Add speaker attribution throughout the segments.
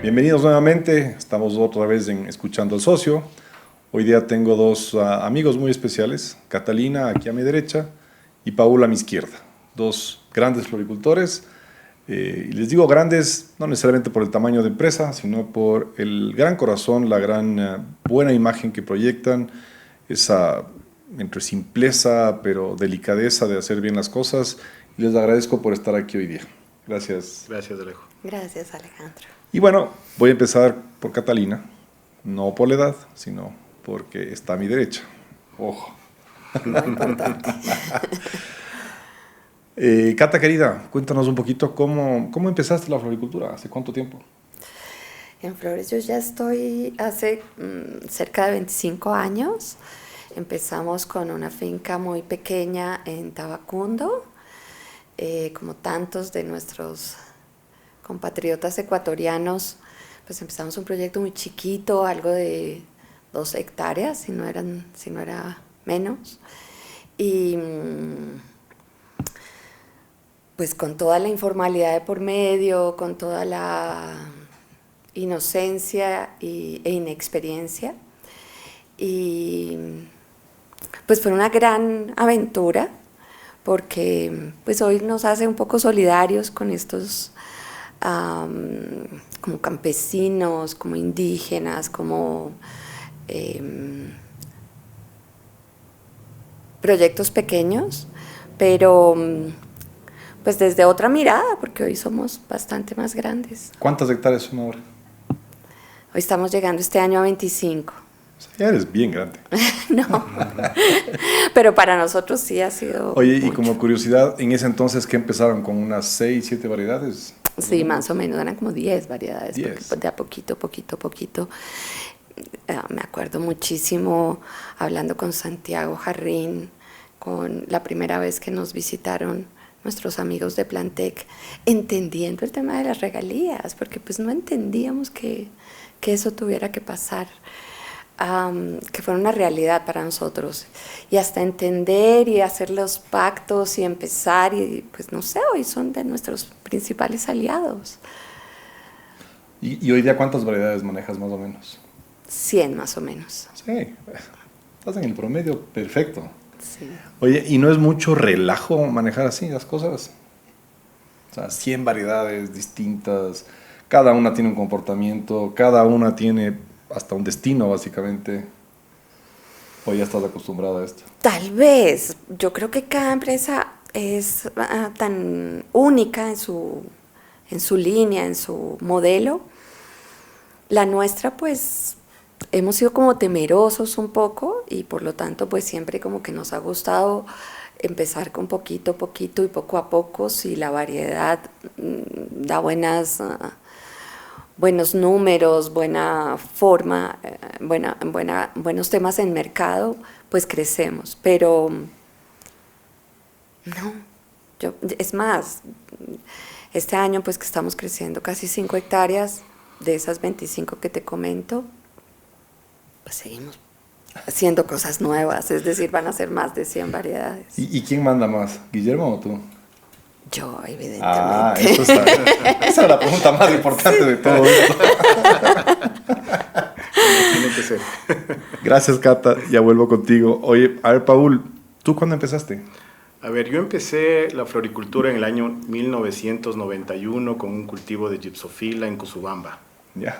Speaker 1: Bienvenidos nuevamente, estamos otra vez en Escuchando al Socio. Hoy día tengo dos amigos muy especiales, Catalina aquí a mi derecha y Paul a mi izquierda. Dos grandes floricultores, y les digo grandes no necesariamente por el tamaño de empresa, sino por el gran corazón, la gran buena imagen que proyectan, esa entre simpleza pero delicadeza de hacer bien las cosas. Y les agradezco por estar aquí hoy día. Gracias.
Speaker 2: Gracias, Alejo.
Speaker 3: Gracias, Alejandro.
Speaker 1: Y bueno, voy a empezar por Catalina, no por la edad, sino porque está a mi derecha. Ojo.
Speaker 3: Lo importante.
Speaker 1: Cata, querida, cuéntanos un poquito cómo empezaste la floricultura, ¿hace cuánto tiempo?
Speaker 3: En Flores yo ya estoy hace cerca de 25 años. Empezamos con una finca muy pequeña en Tabacundo, como tantos de nuestros compatriotas ecuatorianos, pues empezamos un proyecto muy chiquito, algo de 2 hectáreas, si no era menos, y pues con toda la informalidad de por medio, con toda la inocencia e inexperiencia, y pues fue una gran aventura, porque pues hoy nos hace un poco solidarios con estos como campesinos, como indígenas, como proyectos pequeños, pero pues desde otra mirada, porque hoy somos bastante más grandes.
Speaker 1: ¿Cuántas hectáreas son ahora?
Speaker 3: Hoy estamos llegando este año a 25.
Speaker 1: O sea, ya eres bien grande.
Speaker 3: No, pero para nosotros sí ha sido
Speaker 1: Oye,
Speaker 3: mucho.
Speaker 1: y como curiosidad, en ese entonces, ¿qué empezaron? ¿Con unas 6, 7 variedades?
Speaker 3: Sí, más o menos, eran como 10 variedades,
Speaker 1: 10.
Speaker 3: porque de a poquito. Me acuerdo muchísimo hablando con Santiago Jarrín, con la primera vez que nos visitaron nuestros amigos de Plantec, entendiendo el tema de las regalías, porque pues no entendíamos que eso tuviera que pasar, que fuera una realidad para nosotros, y hasta entender y hacer los pactos y empezar, y pues no sé, hoy son de nuestros principales aliados.
Speaker 1: ¿Y hoy día cuántas variedades manejas más o menos?
Speaker 3: 100 más o menos.
Speaker 1: Sí, estás en el promedio perfecto.
Speaker 3: Sí.
Speaker 1: Oye, ¿y no es mucho relajo manejar así las cosas? O sea, 100 variedades distintas, cada una tiene un comportamiento, cada una tiene hasta un destino, básicamente. ¿O ya estás acostumbrada a esto?
Speaker 3: Tal vez, yo creo que cada empresa es tan única en su línea, en su modelo. La nuestra, pues, hemos sido como temerosos un poco, y por lo tanto, pues siempre como que nos ha gustado empezar con poquito y poco a poco. Si la variedad da buenos números, buena forma, buenos temas en mercado, pues crecemos. Pero no, es más, este año pues que estamos creciendo casi 5 hectáreas, de esas 25 que te comento, pues seguimos haciendo cosas nuevas, es decir, van a ser más de 100 variedades.
Speaker 1: ¿Y quién manda más, Guillermo o tú?
Speaker 3: Yo, evidentemente.
Speaker 1: Ah, esa es la pregunta más importante de todo esto.
Speaker 2: Tiene que ser.
Speaker 1: Gracias, Cata. Ya vuelvo contigo. Oye, a ver, Paul, ¿tú cuándo empezaste?
Speaker 2: A ver, yo empecé la floricultura en el año 1991 con un cultivo de Gypsophila en Cusubamba.
Speaker 1: Ya.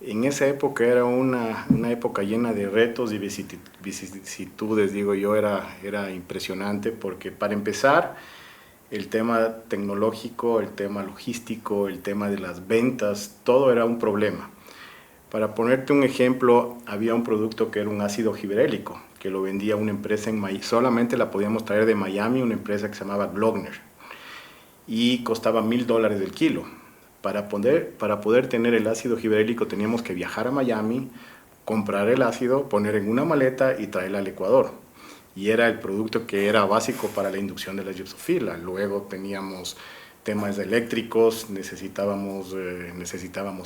Speaker 2: En esa época era una época llena de retos y vicisitudes, digo yo, era impresionante porque para empezar, el tema tecnológico, el tema logístico, el tema de las ventas, todo era un problema. Para ponerte un ejemplo, había un producto que era un ácido gibberélico, que lo vendía una empresa en Miami, solamente la podíamos traer de Miami, una empresa que se llamaba Glockner, y costaba $1,000 el kilo. Para poder tener el ácido gibberélico teníamos que viajar a Miami, comprar el ácido, poner en una maleta y traerla al Ecuador. Y era el producto que era básico para la inducción de la Gypsophila. Luego teníamos temas eléctricos, necesitábamos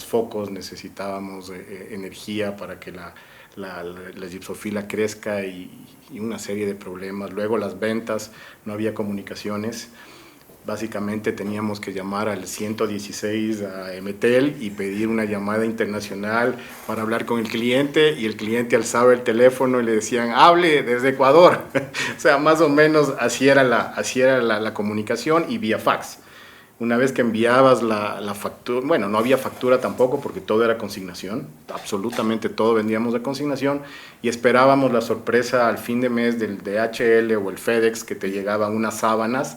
Speaker 2: focos, necesitábamos energía para que la Gypsophila crezca y una serie de problemas. Luego las ventas, no había comunicaciones. básicamente teníamos que llamar al 116 a Emetel y pedir una llamada internacional para hablar con el cliente, y el cliente alzaba el teléfono y le decían, hable desde Ecuador. O sea, más o menos así era la comunicación, y vía fax. Una vez que enviabas la factura, bueno, no había factura tampoco porque todo era consignación, absolutamente todo vendíamos de consignación, y esperábamos la sorpresa al fin de mes del DHL o el FedEx, que te llegaban unas sábanas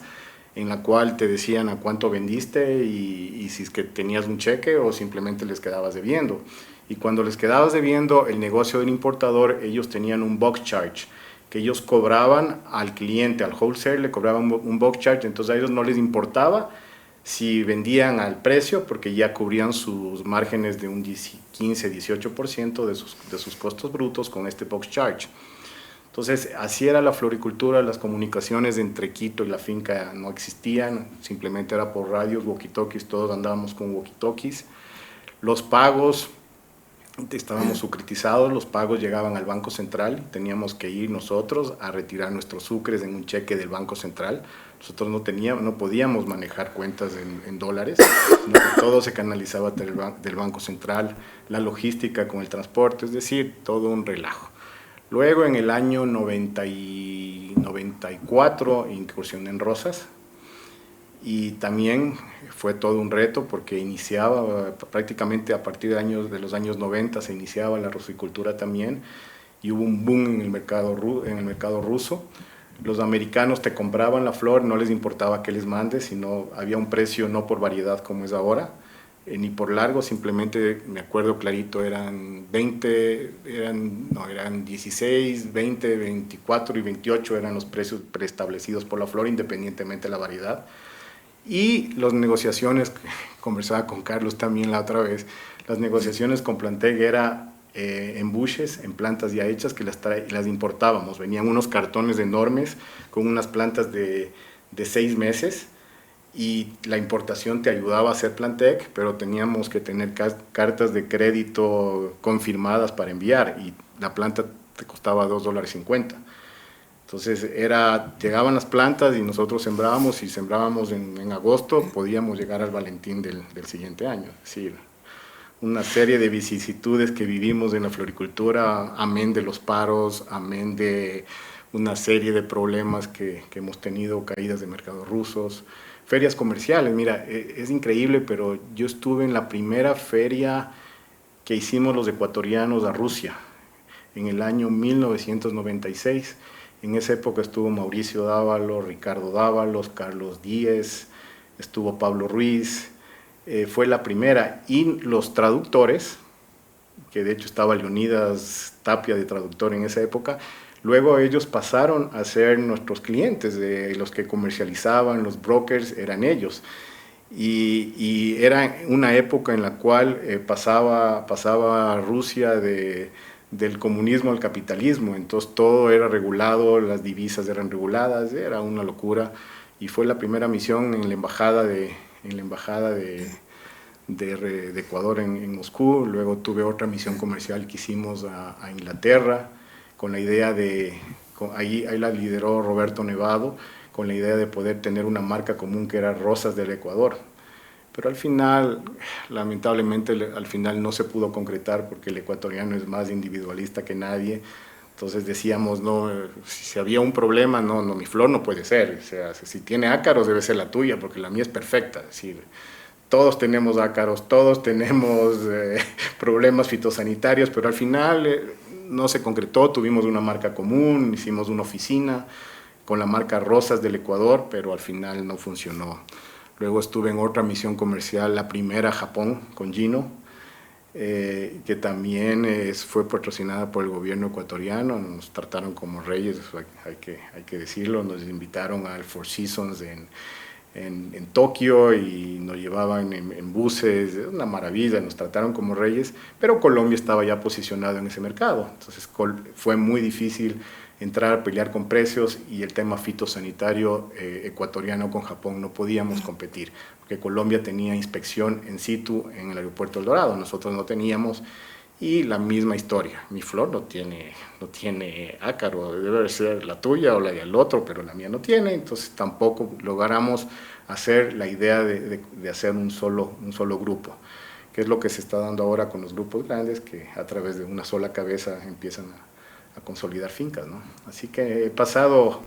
Speaker 2: en la cual te decían a cuánto vendiste y si es que tenías un cheque o simplemente les quedabas debiendo. Y cuando les quedabas debiendo, el negocio del importador, ellos tenían un box charge, que ellos cobraban al cliente, al wholesale, le cobraban un box charge, entonces a ellos no les importaba si vendían al precio, porque ya cubrían sus márgenes de un 15-18% de sus costos brutos con este box charge. Entonces, así era la floricultura. Las comunicaciones entre Quito y la finca no existían, simplemente era por radios, walkie-talkies, todos andábamos con walkie-talkies. Los pagos, estábamos sucretizados, los pagos llegaban al Banco Central, teníamos que ir nosotros a retirar nuestros sucres en un cheque del Banco Central. Nosotros no podíamos manejar cuentas en dólares, sino que todo se canalizaba del Banco Central, la logística con el transporte, es decir, todo un relajo. Luego, en el año 94, incursioné en rosas, y también fue todo un reto porque iniciaba prácticamente a partir de los años 90 se iniciaba la rosicultura también, y hubo un boom en el mercado ruso. Los americanos te compraban la flor, no les importaba que les mandes, sino había un precio no por variedad como es ahora, ni por largo, simplemente me acuerdo clarito, eran 16, 20, 24 y 28 eran los precios preestablecidos por la flor, independientemente de la variedad. Y las negociaciones, conversaba con Carlos también la otra vez, las negociaciones con Plantec era en buches, en plantas ya hechas, que las importábamos. Venían unos cartones enormes con unas plantas de 6 meses, y la importación te ayudaba a hacer Plantec, pero teníamos que tener cartas de crédito confirmadas para enviar, y la planta te costaba $2.50. Entonces llegaban las plantas y nosotros sembrábamos, y sembrábamos en agosto, podíamos llegar al Valentín del siguiente año. Es decir, una serie de vicisitudes que vivimos en la floricultura, amén de los paros, amén de una serie de problemas que hemos tenido, caídas de mercados rusos, ferias comerciales. Mira, es increíble, pero yo estuve en la primera feria que hicimos los ecuatorianos a Rusia, en el año 1996. En esa época estuvo Mauricio Dávalos, Ricardo Dávalos, Carlos Díez, estuvo Pablo Ruiz. Fue la primera, y los traductores, que de hecho estaba Leonidas Tapia de traductor en esa época, luego ellos pasaron a ser nuestros clientes, los que comercializaban, los brokers eran ellos, y era una época en la cual pasaba Rusia del comunismo al capitalismo, entonces todo era regulado, las divisas eran reguladas, era una locura, y fue la primera misión en la embajada de Ecuador en Moscú. Luego tuve otra misión comercial que hicimos a Inglaterra, con la idea ahí la lideró Roberto Nevado, con la idea de poder tener una marca común que era Rosas del Ecuador. Pero al final, lamentablemente, no se pudo concretar porque el ecuatoriano es más individualista que nadie. Entonces decíamos, no, si había un problema, no, mi flor no puede ser. O sea, si tiene ácaros debe ser la tuya, porque la mía es perfecta. Es decir, todos tenemos ácaros, todos tenemos problemas fitosanitarios, pero al final no se concretó. Tuvimos una marca común, hicimos una oficina con la marca Rosas del Ecuador, pero al final no funcionó. Luego estuve en otra misión comercial, la primera a Japón, con Gino, que también fue patrocinada por el gobierno ecuatoriano. Nos trataron como reyes, hay que decirlo. Nos invitaron al Four Seasons en Tokio y nos llevaban en buses, una maravilla, nos trataron como reyes, pero Colombia estaba ya posicionado en ese mercado, entonces fue muy difícil entrar a pelear con precios, y el tema fitosanitario ecuatoriano con Japón no podíamos competir, porque Colombia tenía inspección in situ en el aeropuerto El Dorado, nosotros no teníamos, y la misma historia. Mi flor no tiene ácaro, debe ser la tuya o la del otro, pero la mía no tiene, entonces tampoco logramos hacer la idea de hacer un solo grupo, que es lo que se está dando ahora con los grupos grandes, que a través de una sola cabeza empiezan a consolidar fincas, ¿no? Así que he pasado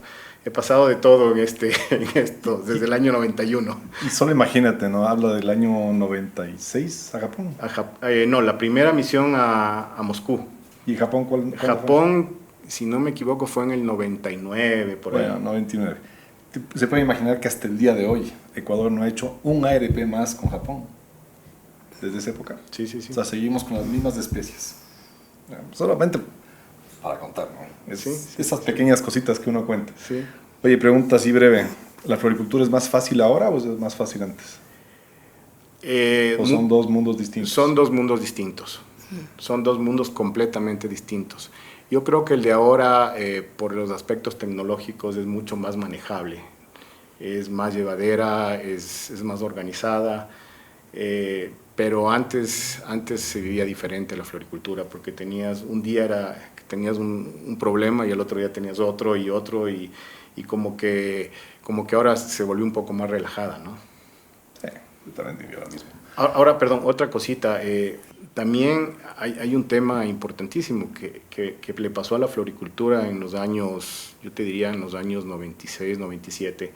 Speaker 2: de todo en esto, desde el año 91.
Speaker 1: Y solo imagínate, ¿no? Habla del año 96 a Japón.
Speaker 2: No, la primera misión a Moscú.
Speaker 1: ¿Y Japón cuál?
Speaker 2: Japón, si no me equivoco, fue en el 99, por ahí.
Speaker 1: Bueno, 99. Se puede imaginar que hasta el día de hoy Ecuador no ha hecho un ARP más con Japón. Desde esa época.
Speaker 2: Sí, sí, sí.
Speaker 1: O sea, seguimos con las mismas especies. Solamente para contar, ¿no?
Speaker 2: Sí.
Speaker 1: Esas pequeñas cositas que uno cuenta.
Speaker 2: Sí.
Speaker 1: Oye, pregunta así breve. ¿La floricultura es más fácil ahora o es más fácil antes? ¿O son dos mundos distintos?
Speaker 2: Son dos mundos distintos. Son dos mundos completamente distintos. Yo creo que el de ahora, por los aspectos tecnológicos, es mucho más manejable. Es más llevadera, es más organizada. Pero antes se vivía diferente la floricultura, porque un día tenías un problema y el otro día tenías otro, y como que ahora se volvió un poco más relajada, ¿no?
Speaker 1: Sí, yo también diría lo mismo.
Speaker 2: Ahora, perdón, otra cosita. También hay un tema importantísimo que le pasó a la floricultura en los años, yo te diría en los años 96, 97,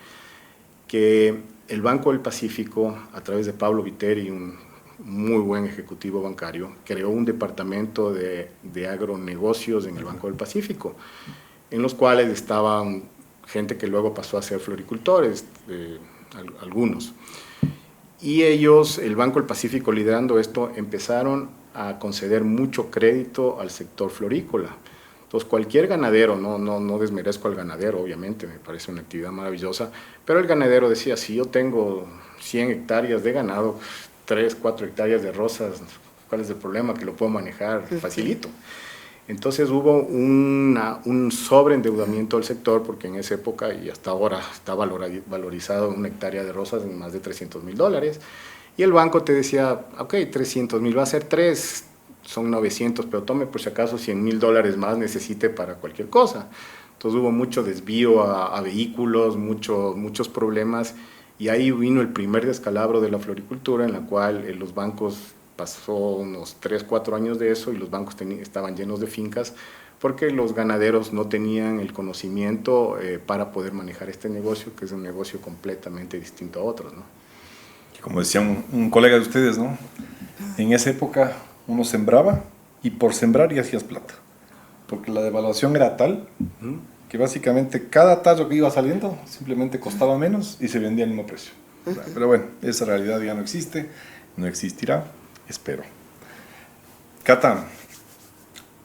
Speaker 2: que el Banco del Pacífico, a través de Pablo Viteri, un muy buen ejecutivo bancario, creó un departamento de agronegocios en el Banco del Pacífico, en los cuales estaban gente que luego pasó a ser floricultores, algunos. Y ellos, el Banco del Pacífico liderando esto, empezaron a conceder mucho crédito al sector florícola. Entonces, cualquier ganadero, no desmerezco al ganadero, obviamente, me parece una actividad maravillosa, pero el ganadero decía, si yo tengo 100 hectáreas de ganado, 3, 4 hectáreas de rosas, ¿cuál es el problema? Que lo puedo manejar facilito. Entonces hubo un sobreendeudamiento del sector, porque en esa época y hasta ahora está valorizado una hectárea de rosas en más de $300,000, y el banco te decía, ok, 300,000 va a ser 3, son 900, pero tome por si acaso $100,000 más necesite para cualquier cosa. Entonces hubo mucho desvío a vehículos, muchos problemas, y ahí vino el primer descalabro de la floricultura, en la cual los bancos, pasó unos 3, 4 años de eso, y los bancos estaban llenos de fincas, porque los ganaderos no tenían el conocimiento para poder manejar este negocio, que es un negocio completamente distinto a otros, ¿no?
Speaker 1: Como decía un colega de ustedes, ¿no? En esa época uno sembraba y por sembrar ya hacías plata, porque la devaluación era tal que básicamente cada tallo que iba saliendo simplemente costaba menos y se vendía al mismo precio. Pero bueno, esa realidad ya no existe, no existirá, espero. Cata,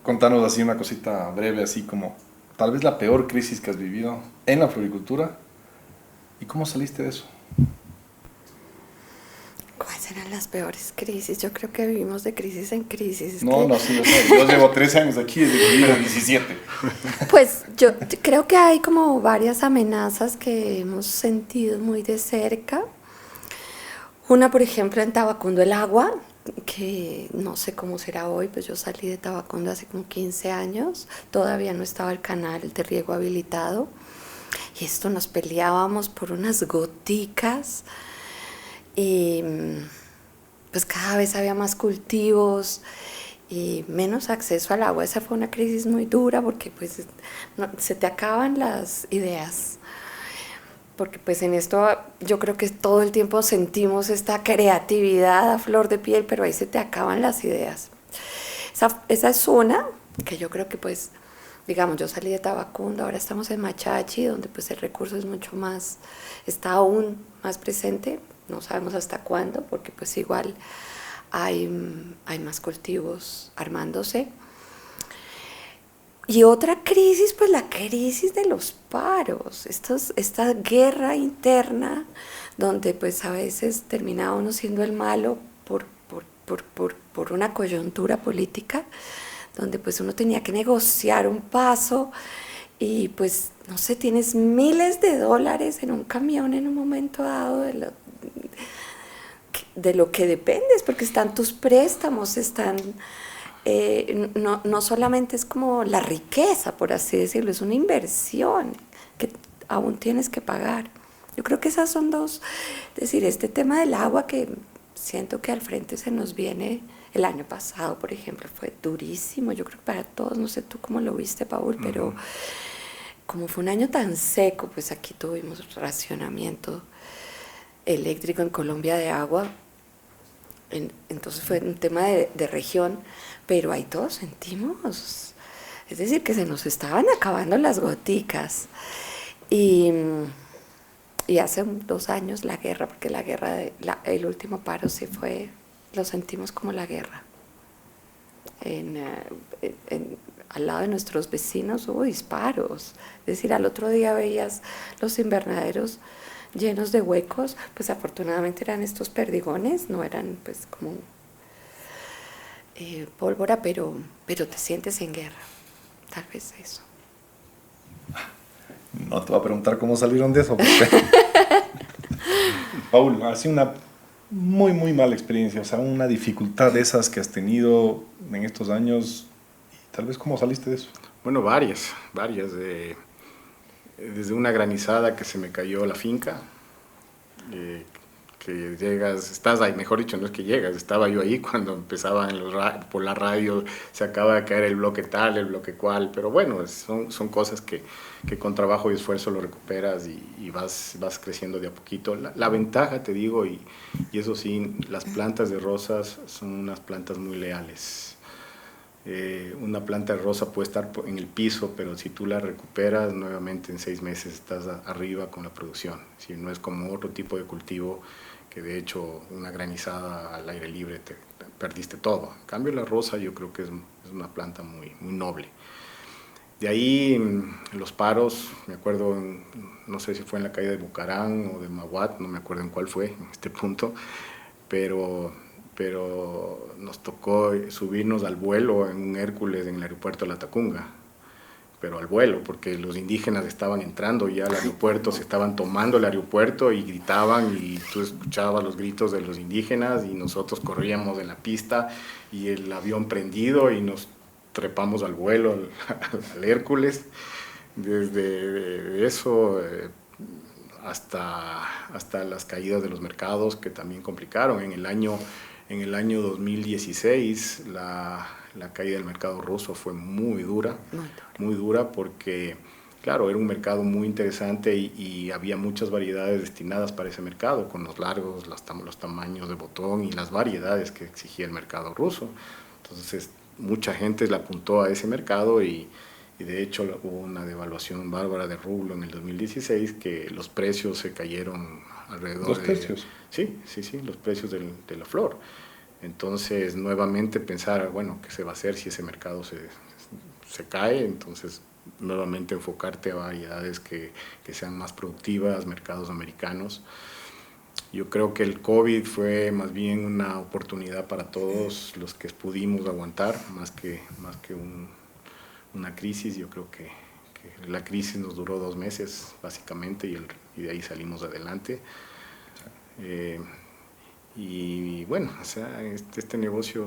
Speaker 1: contanos así una cosita breve, así como tal vez la peor crisis que has vivido en la floricultura y cómo saliste de eso.
Speaker 3: ¿Cuáles eran las peores crisis? Yo creo que vivimos de crisis en crisis.
Speaker 1: Sí, yo sé. Yo llevo 13 años aquí desde que viví 17.
Speaker 3: Pues yo creo que hay como varias amenazas que hemos sentido muy de cerca. Una, por ejemplo, en Tabacundo, el agua, que no sé cómo será hoy, pues yo salí de Tabacundo hace como 15 años, todavía no estaba el canal de riego habilitado, y esto nos peleábamos por unas goticas. Y pues cada vez había más cultivos y menos acceso al agua. Esa fue una crisis muy dura, porque pues se te acaban las ideas, porque pues en esto yo creo que todo el tiempo sentimos esta creatividad a flor de piel, pero ahí se te acaban las ideas. Esa es una que yo creo que pues, digamos, yo salí de Tabacundo, ahora estamos en Machachi, donde pues el recurso es mucho más, está aún más presente. No sabemos hasta cuándo, porque pues igual hay más cultivos armándose. Y otra crisis, pues la crisis de los paros, esta guerra interna, donde pues a veces termina uno siendo el malo por una coyuntura política, donde pues uno tenía que negociar un paso y pues, no sé, tienes miles de dólares en un camión en un momento dado de lo que dependes, porque están tus préstamos, están no solamente es como la riqueza, por así decirlo, es una inversión que aún tienes que pagar. Yo creo que esas son dos, es decir, este tema del agua que siento que al frente se nos viene. El año pasado, por ejemplo, fue durísimo, yo creo que para todos, no sé tú cómo lo viste, Paul, pero como fue un año tan seco, pues aquí tuvimos racionamiento eléctrico en Colombia de agua, entonces fue un tema de región, pero ahí todos sentimos, es decir, que se nos estaban acabando las goticas. Y hace 2 años la guerra, porque la guerra, el último paro sí fue, lo sentimos como la guerra. Al lado de nuestros vecinos hubo disparos, es decir, al otro día veías los invernaderos llenos de huecos, pues afortunadamente eran estos perdigones, no eran pues como pólvora, pero te sientes en guerra, tal vez eso.
Speaker 1: No te voy a preguntar cómo salieron de eso, porque Paul, ha sido una muy, muy mala experiencia, o sea, una dificultad de esas que has tenido en estos años, y tal vez cómo saliste de eso.
Speaker 2: Bueno, varias. Desde una granizada que se me cayó la finca, que llegas, estás ahí, mejor dicho, no es que llegas, estaba yo ahí cuando empezaba por la radio, se acaba de caer el bloque tal, el bloque cual, pero bueno, son cosas que con trabajo y esfuerzo lo recuperas y vas creciendo de a poquito. La ventaja, te digo, y eso sí, las plantas de rosas son unas plantas muy leales. Una planta de rosa puede estar en el piso, pero si tú la recuperas, nuevamente en 6 meses estás arriba con la producción. Si no es como otro tipo de cultivo, que de hecho una granizada al aire libre te perdiste todo. En cambio la rosa yo creo que es una planta muy, muy noble. De ahí los paros, me acuerdo, no sé si fue en la calle de Bucarán o de Maguat, no me acuerdo en cuál fue en este punto, pero nos tocó subirnos al vuelo en un Hércules en el aeropuerto de La Tacunga, pero al vuelo, porque los indígenas estaban entrando ya al aeropuerto, se estaban tomando el aeropuerto y gritaban y tú escuchabas los gritos de los indígenas y nosotros corríamos en la pista y el avión prendido y nos trepamos al vuelo, al Hércules. Desde eso hasta las caídas de los mercados que también complicaron. En el año 2016 la caída del mercado ruso fue muy dura porque, claro, era un mercado muy interesante y había muchas variedades destinadas para ese mercado, con los largos, los tamaños de botón y las variedades que exigía el mercado ruso. Entonces, mucha gente le apuntó a ese mercado y de hecho hubo una devaluación bárbara de rublo en el 2016 que los precios se cayeron alrededor
Speaker 1: ¿Los precios?
Speaker 2: Sí, los precios de la flor. Entonces, nuevamente pensar, bueno, ¿qué se va a hacer si ese mercado se cae? Entonces, nuevamente enfocarte a variedades que sean más productivas, mercados americanos. Yo creo que el COVID fue más bien una oportunidad para todos los que pudimos aguantar, más que una crisis. Yo creo que la crisis nos duró 2 meses, básicamente, y de ahí salimos adelante. Y bueno, o sea, este negocio,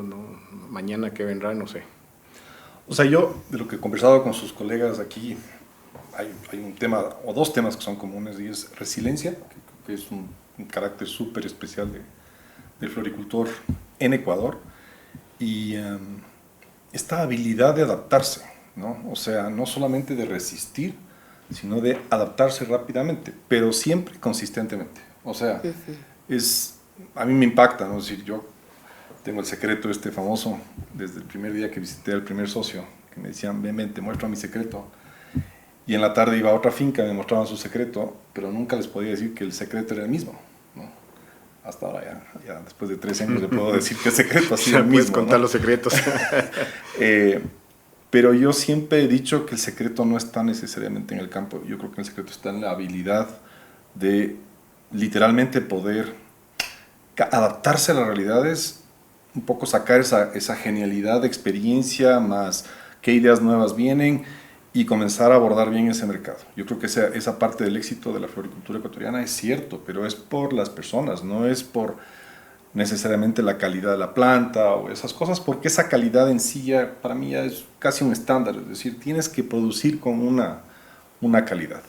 Speaker 2: mañana que vendrá, no sé.
Speaker 1: O sea, yo, de lo que he conversado con sus colegas aquí, hay un tema, o 2 temas que son comunes, y es resiliencia, que es un carácter súper especial del floricultor en Ecuador, y esta habilidad de adaptarse, ¿no? O sea, no solamente de resistir, sino de adaptarse rápidamente, pero siempre consistentemente. O sea, a mí me impacta, ¿no? Es decir, yo tengo el secreto este famoso, desde el primer día que visité al primer socio, que me decían, ven, te muestro mi secreto. Y en la tarde iba a otra finca, me mostraban su secreto, pero nunca les podía decir que el secreto era el mismo, ¿no? Hasta ahora, ya después de 13 años, le puedo decir que el secreto ha sido el mismo.
Speaker 2: Puedes contar, ¿no?, los secretos.
Speaker 1: Pero yo siempre he dicho que el secreto no está necesariamente en el campo. Yo creo que el secreto está en la habilidad de literalmente poder adaptarse a las realidades, un poco sacar esa genialidad de experiencia, más qué ideas nuevas vienen y comenzar a abordar bien ese mercado. Yo creo que esa parte del éxito de la floricultura ecuatoriana es cierto, pero es por las personas, no es por necesariamente la calidad de la planta o esas cosas, porque esa calidad en sí ya, para mí ya es casi un estándar, es decir, tienes que producir con una calidad.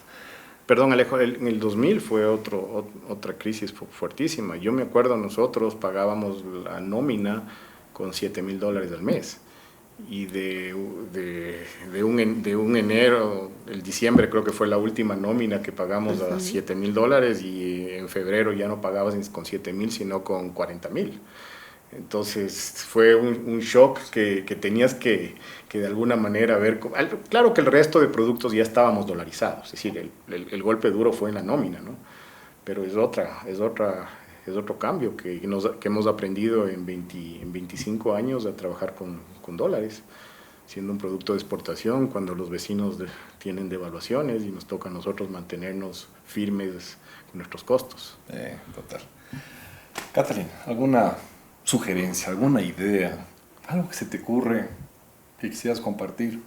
Speaker 2: Perdón, Alejo, en el 2000 fue otra crisis fuertísima. Yo me acuerdo, nosotros pagábamos la nómina con $7,000 al mes. Y de un enero, el diciembre creo que fue la última nómina que pagamos a $7,000, y en febrero ya no pagabas con 7,000 sino con 40,000. Entonces fue un shock que tenías que de alguna manera ver. Claro que el resto de productos ya estábamos dolarizados, es decir, el golpe duro fue en la nómina, ¿no? Pero es otro cambio que hemos aprendido en 25 años a trabajar con dólares, siendo un producto de exportación, cuando los vecinos tienen devaluaciones y nos toca a nosotros mantenernos firmes con nuestros costos.
Speaker 1: Total. Catalina, ¿alguna sugerencia, alguna idea, algo que se te ocurre que quisieras compartir?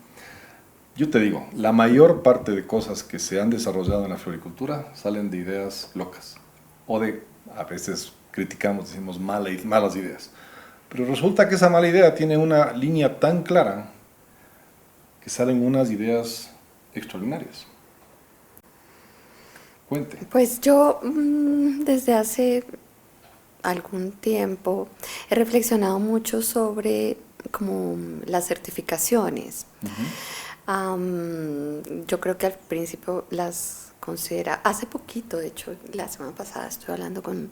Speaker 1: Yo te digo, la mayor parte de cosas que se han desarrollado en la floricultura salen de ideas locas o a veces criticamos, decimos malas ideas, pero resulta que esa mala idea tiene una línea tan clara que salen unas ideas extraordinarias. Cuente.
Speaker 3: Pues yo desde hace algún tiempo he reflexionado mucho sobre como las certificaciones. Yo creo que al principio las considera, hace poquito, de hecho la semana pasada estoy hablando con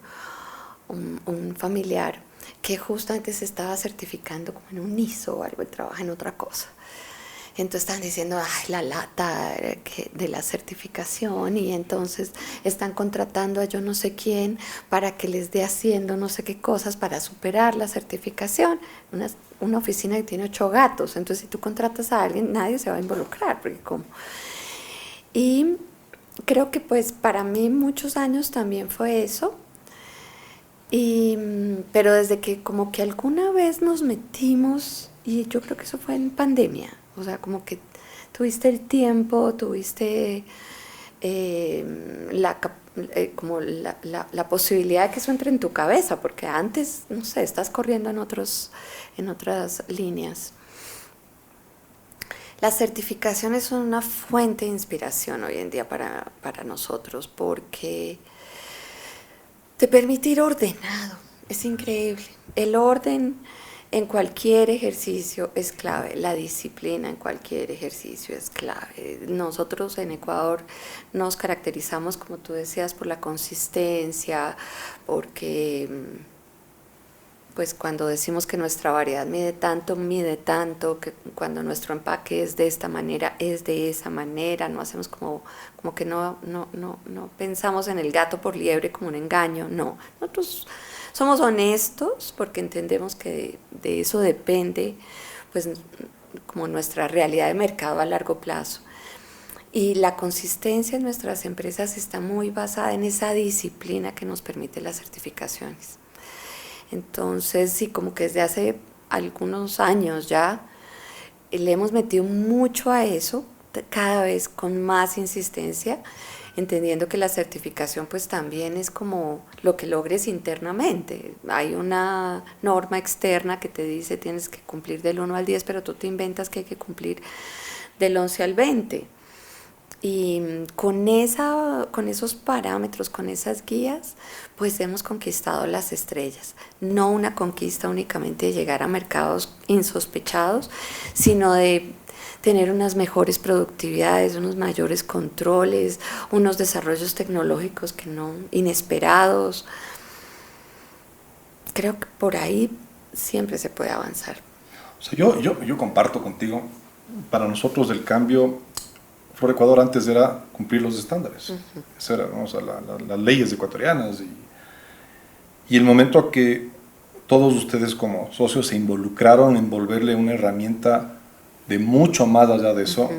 Speaker 3: un familiar que justamente se estaba certificando como en un ISO o algo y trabaja en otra cosa. Entonces están diciendo, ay, la lata de la certificación, y entonces están contratando a yo no sé quién para que les dé haciendo no sé qué cosas para superar la certificación. Una oficina que tiene 8 gatos, entonces si tú contratas a alguien, nadie se va a involucrar, porque ¿cómo? Y creo que pues para mí muchos años también fue eso, pero desde que como que alguna vez nos metimos, y yo creo que eso fue en pandemia, o sea, como que tuviste el tiempo, tuviste como la posibilidad de que eso entre en tu cabeza, porque antes, no sé, estás corriendo en otras líneas. Las certificaciones son una fuente de inspiración hoy en día para nosotros, porque te permite ir ordenado, es increíble. El orden en cualquier ejercicio es clave, la disciplina en cualquier ejercicio es clave. Nosotros en Ecuador nos caracterizamos, como tú decías, por la consistencia, porque pues cuando decimos que nuestra variedad mide tanto, que cuando nuestro empaque es de esta manera, es de esa manera, no hacemos como que no pensamos en el gato por liebre como un engaño, no, nosotros somos honestos porque entendemos que de eso depende pues como nuestra realidad de mercado a largo plazo. Y la consistencia en nuestras empresas está muy basada en esa disciplina que nos permite las certificaciones. Entonces, sí, como que desde hace algunos años ya le hemos metido mucho a eso, cada vez con más insistencia, entendiendo que la certificación pues también es como lo que logres internamente. Hay una norma externa que te dice tienes que cumplir del 1 al 10, pero tú te inventas que hay que cumplir del 11 al 20. Y con esos parámetros, con esas guías, pues hemos conquistado las estrellas. No una conquista únicamente de llegar a mercados insospechados, sino de tener unas mejores productividades, unos mayores controles, unos desarrollos tecnológicos inesperados. Creo que por ahí siempre se puede avanzar.
Speaker 1: O sea, yo comparto contigo, para nosotros el cambio, Flor Ecuador antes era cumplir los estándares, eso era, ¿no? O sea, las leyes ecuatorianas, y el momento a que todos ustedes como socios se involucraron en volverle una herramienta de mucho más allá de eso,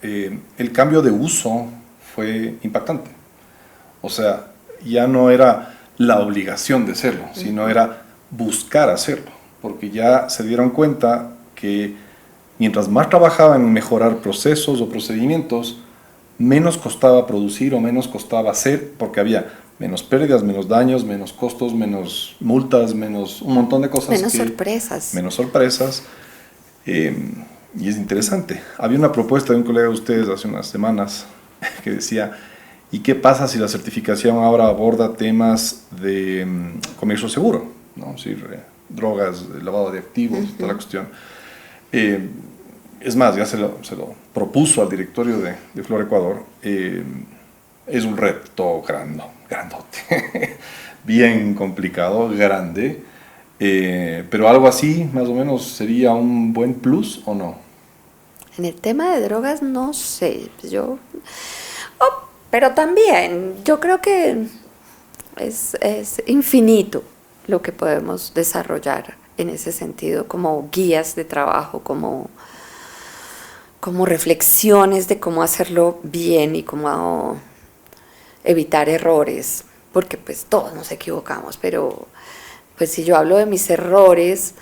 Speaker 1: el cambio de uso fue impactante. O sea, ya no era la obligación de hacerlo, sino era buscar hacerlo, porque ya se dieron cuenta que mientras más trabajaban en mejorar procesos o procedimientos, menos costaba producir o menos costaba hacer, porque había menos pérdidas, menos daños, menos costos, menos multas, menos un montón de cosas.
Speaker 3: Menos sorpresas.
Speaker 1: Menos sorpresas. Y es interesante. Había una propuesta de un colega de ustedes hace unas semanas que decía, ¿y qué pasa si la certificación ahora aborda temas de comercio seguro? ¿No? Es decir, drogas, lavado de activos, toda la cuestión. Es más, ya se lo propuso al directorio de Flor Ecuador. Es un reto grandote, bien complicado, grande, pero algo así más o menos sería un buen plus, ¿o no?
Speaker 3: En el tema de drogas no sé, pero también yo creo que es infinito lo que podemos desarrollar en ese sentido, como guías de trabajo, como reflexiones de cómo hacerlo bien y cómo evitar errores, porque pues todos nos equivocamos, pero pues si yo hablo de mis errores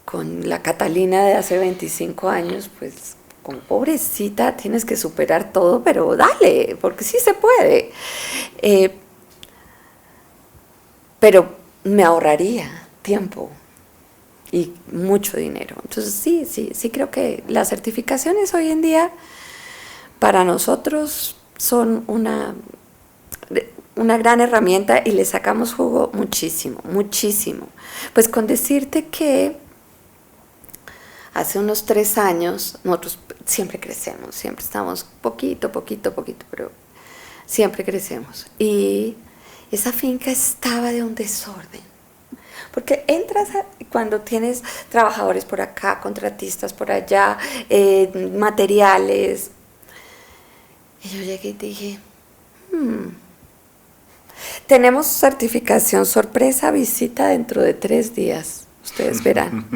Speaker 3: con la Catalina de hace 25 años, pues como pobrecita tienes que superar todo, pero dale, porque sí se puede. Pero me ahorraría tiempo y mucho dinero. Entonces sí creo que las certificaciones hoy en día para nosotros son una gran herramienta y le sacamos jugo muchísimo. Pues con decirte que hace unos 3 años nosotros siempre crecemos, siempre estamos poquito, pero siempre crecemos. Y esa finca estaba de un desorden. Porque cuando tienes trabajadores por acá, contratistas por allá, materiales. Y yo llegué y dije, tenemos certificación sorpresa, visita dentro de 3 días. Ustedes verán.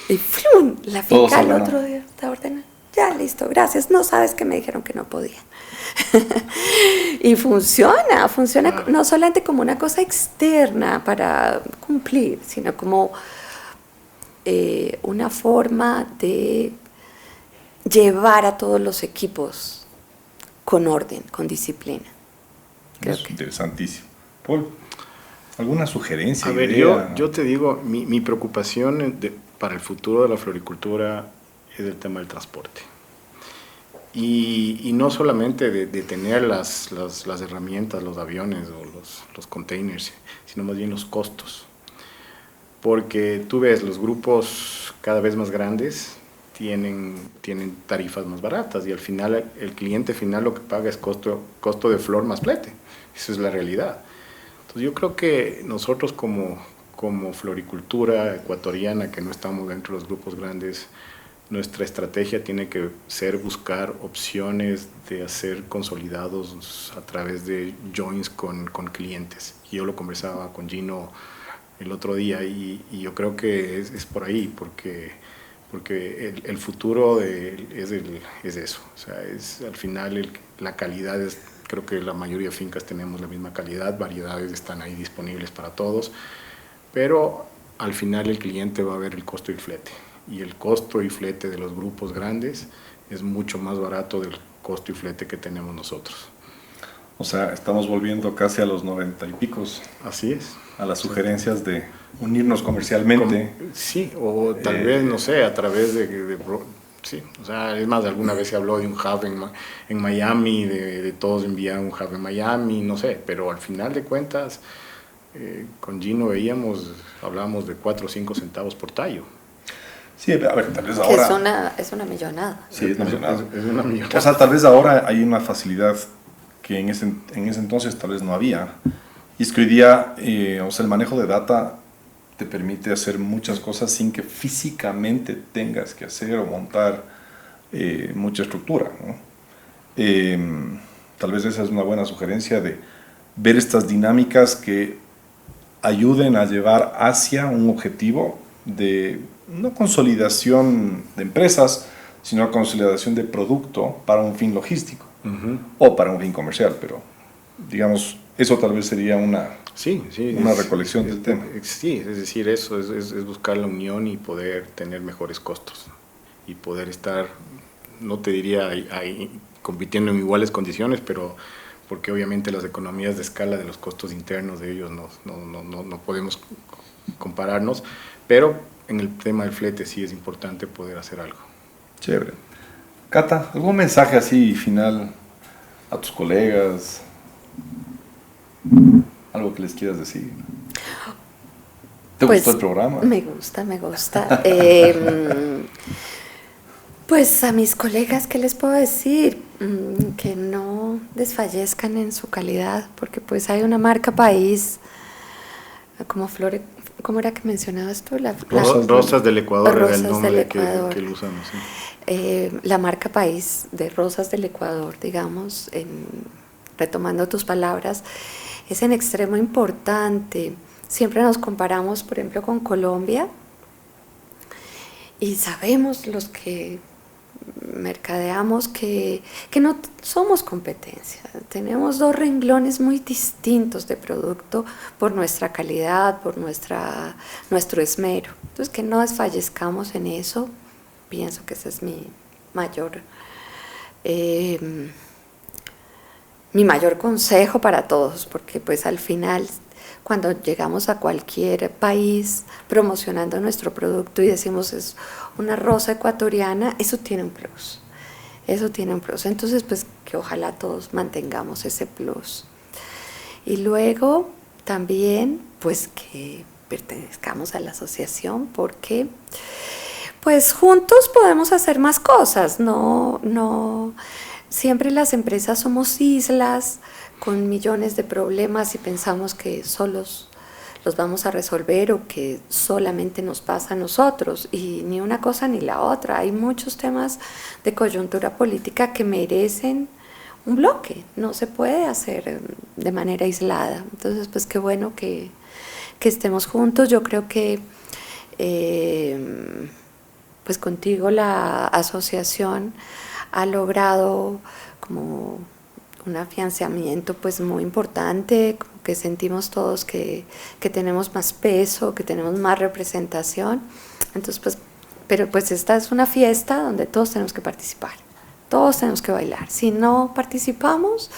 Speaker 3: Y ¡flum! La finca al otro día está ordenada. Ya, listo, gracias. No sabes que me dijeron que no podía. Y funciona no solamente como una cosa externa para cumplir, sino como una forma de llevar a todos los equipos con orden, con disciplina.
Speaker 1: Es interesantísimo. Paul, ¿alguna sugerencia?
Speaker 2: A ver, yo te digo, mi preocupación para el futuro de la floricultura es el tema del transporte. Y no solamente de tener las herramientas, los aviones o los containers, sino más bien los costos. Porque tú ves, los grupos cada vez más grandes tienen tarifas más baratas y al final el cliente final lo que paga es costo de flor más flete. Esa es la realidad. Entonces yo creo que nosotros como floricultura ecuatoriana, que no estamos dentro de los grupos grandes, nuestra estrategia tiene que ser buscar opciones de hacer consolidados a través de joints con clientes. Yo lo conversaba con Gino el otro día y yo creo que es por ahí, porque el futuro es eso. O sea, al final la calidad creo que la mayoría de fincas tenemos la misma calidad, variedades están ahí disponibles para todos, pero al final el cliente va a ver el costo y el flete. Y el costo y flete de los grupos grandes es mucho más barato del costo y flete que tenemos nosotros.
Speaker 1: O sea, estamos volviendo casi a los 90 y picos.
Speaker 2: Así es.
Speaker 1: A las sugerencias de unirnos comercialmente.
Speaker 2: Sí, o tal vez, no sé, a través de sí, o sea, es más, alguna vez se habló de un hub en Miami, de todos enviar un hub en Miami, no sé, pero al final de cuentas, con Gino hablábamos de 4 o 5 centavos por tallo.
Speaker 1: Sí, a ver, tal vez ahora...
Speaker 3: Es una millonada.
Speaker 1: Sí, es una millonada.
Speaker 2: Es una millonada.
Speaker 1: O sea, tal vez ahora hay una facilidad que en ese entonces tal vez no había. Y es que hoy día, o sea, el manejo de data te permite hacer muchas cosas sin que físicamente tengas que hacer o montar mucha estructura, ¿no? Tal vez esa es una buena sugerencia de ver estas dinámicas que ayuden a llevar hacia un objetivo de no consolidación de empresas, sino consolidación de producto para un fin logístico o para un fin comercial, pero digamos, eso tal vez sería una recolección del tema.
Speaker 2: Sí, es decir, eso es buscar la unión y poder tener mejores costos y poder estar, no te diría ahí compitiendo en iguales condiciones, pero porque obviamente las economías de escala de los costos internos de ellos no podemos compararnos, pero en el tema del flete sí es importante poder hacer algo.
Speaker 1: Chévere. Cata, ¿algún mensaje así final a tus colegas? ¿Algo que les quieras decir? ¿Te
Speaker 3: Pues,
Speaker 1: gustó el programa?
Speaker 3: Me gusta. Pues a mis colegas, ¿qué les puedo decir? Que no desfallezcan en su calidad, porque pues hay una marca país, como Flore, ¿cómo era que mencionabas tú?
Speaker 2: Rosas del Ecuador era el
Speaker 3: Rosas
Speaker 2: nombre
Speaker 3: del Ecuador.
Speaker 2: que lo usamos. ¿Sí?
Speaker 3: La marca país de Rosas del Ecuador, digamos, retomando tus palabras, es en extremo importante. Siempre nos comparamos, por ejemplo, con Colombia, y sabemos los que mercadeamos que no somos competencia. Tenemos dos renglones muy distintos de producto por nuestra calidad, por nuestro esmero. Entonces, que no desfallezcamos en eso. Pienso que ese es mi mayor consejo para todos, porque pues al final, cuando llegamos a cualquier país promocionando nuestro producto y decimos es una rosa ecuatoriana, eso tiene un plus. Entonces, pues que ojalá todos mantengamos ese plus. Y luego también, pues que pertenezcamos a la asociación, porque pues juntos podemos hacer más cosas. No, siempre las empresas somos islas con millones de problemas y pensamos que solos los vamos a resolver o que solamente nos pasa a nosotros, y ni una cosa ni la otra. Hay muchos temas de coyuntura política que merecen un bloque, no se puede hacer de manera aislada. Entonces, pues qué bueno que estemos juntos. Yo creo que pues contigo la asociación ha logrado como un afianzamiento pues muy importante, que sentimos todos que tenemos más peso, que tenemos más representación. Entonces, pues, pero pues esta es una fiesta donde todos tenemos que participar, todos tenemos que bailar. Si no participamos,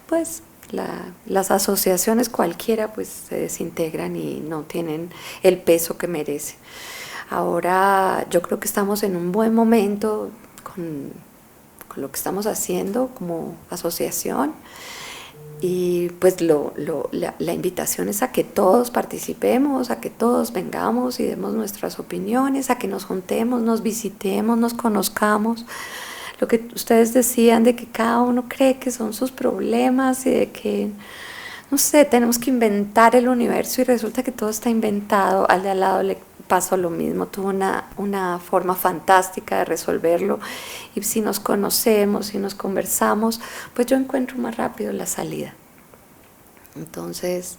Speaker 3: pues las asociaciones cualquiera pues se desintegran y no tienen el peso que merecen. Ahora yo creo que estamos en un buen momento con lo que estamos haciendo como asociación, y pues la invitación es a que todos participemos, a que todos vengamos y demos nuestras opiniones, a que nos juntemos, nos visitemos, nos conozcamos. Lo que ustedes decían de que cada uno cree que son sus problemas y de que, no sé, tenemos que inventar el universo y resulta que todo está inventado. Al de al lado le pasó lo mismo, tuvo una forma fantástica de resolverlo, y si nos conocemos, si nos conversamos, pues yo encuentro más rápido la salida. Entonces,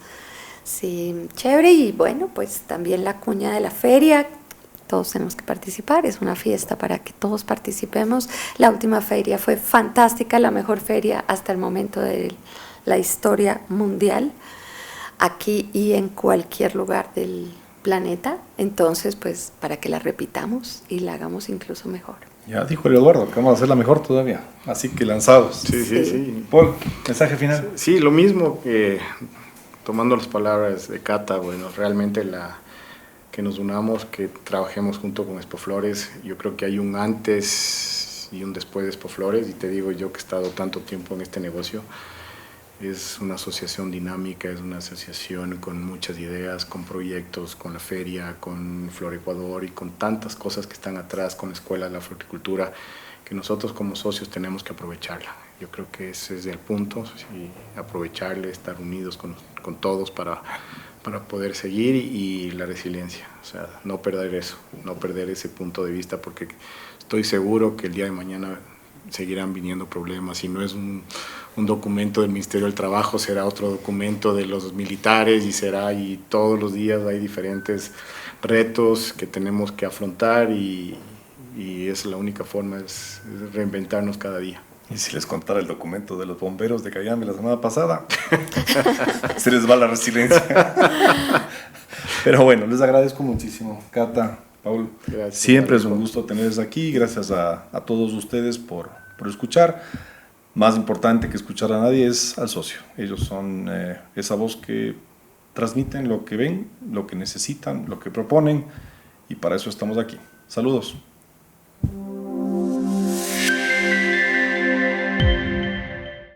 Speaker 3: sí, chévere. Y bueno, pues también la cuña de la feria, todos tenemos que participar, es una fiesta para que todos participemos. La última feria fue fantástica, la mejor feria hasta el momento de la historia mundial, aquí y en cualquier lugar del planeta. Entonces, pues para que la repitamos y la hagamos incluso mejor.
Speaker 1: Ya dijo el Eduardo que vamos a hacerla mejor todavía, así que lanzados.
Speaker 2: Sí.
Speaker 1: Paul, mensaje final.
Speaker 2: Sí, lo mismo que tomando las palabras de Cata, bueno, realmente que nos unamos, que trabajemos junto con Expo Flores. Yo creo que hay un antes y un después de Expo Flores, y te digo yo que he estado tanto tiempo en este negocio. Es una asociación dinámica, es una asociación con muchas ideas, con proyectos, con la feria, con Flor Ecuador y con tantas cosas que están atrás, con la Escuela de la Floricultura, que nosotros como socios tenemos que aprovecharla. Yo creo que ese es el punto, ¿sí? Aprovecharle, estar unidos con todos para poder seguir, y la resiliencia, o sea, no perder eso, no perder ese punto de vista, porque estoy seguro que el día de mañana seguirán viniendo problemas, y no es un documento del Ministerio del Trabajo, será otro documento de los militares, y todos los días hay diferentes retos que tenemos que afrontar, y es la única forma, es reinventarnos cada día.
Speaker 1: Y si les contara el documento de los bomberos de Cayambe la semana pasada, se les va la resiliencia. Pero bueno, les agradezco muchísimo, Cata, Paul.
Speaker 2: Gracias,
Speaker 1: siempre es un gusto tenerles aquí. Gracias a todos ustedes por escuchar. más importante que escuchar a nadie es al socio. Ellos son esa voz que transmiten lo que ven, lo que necesitan, lo que proponen, y para eso estamos aquí. Saludos.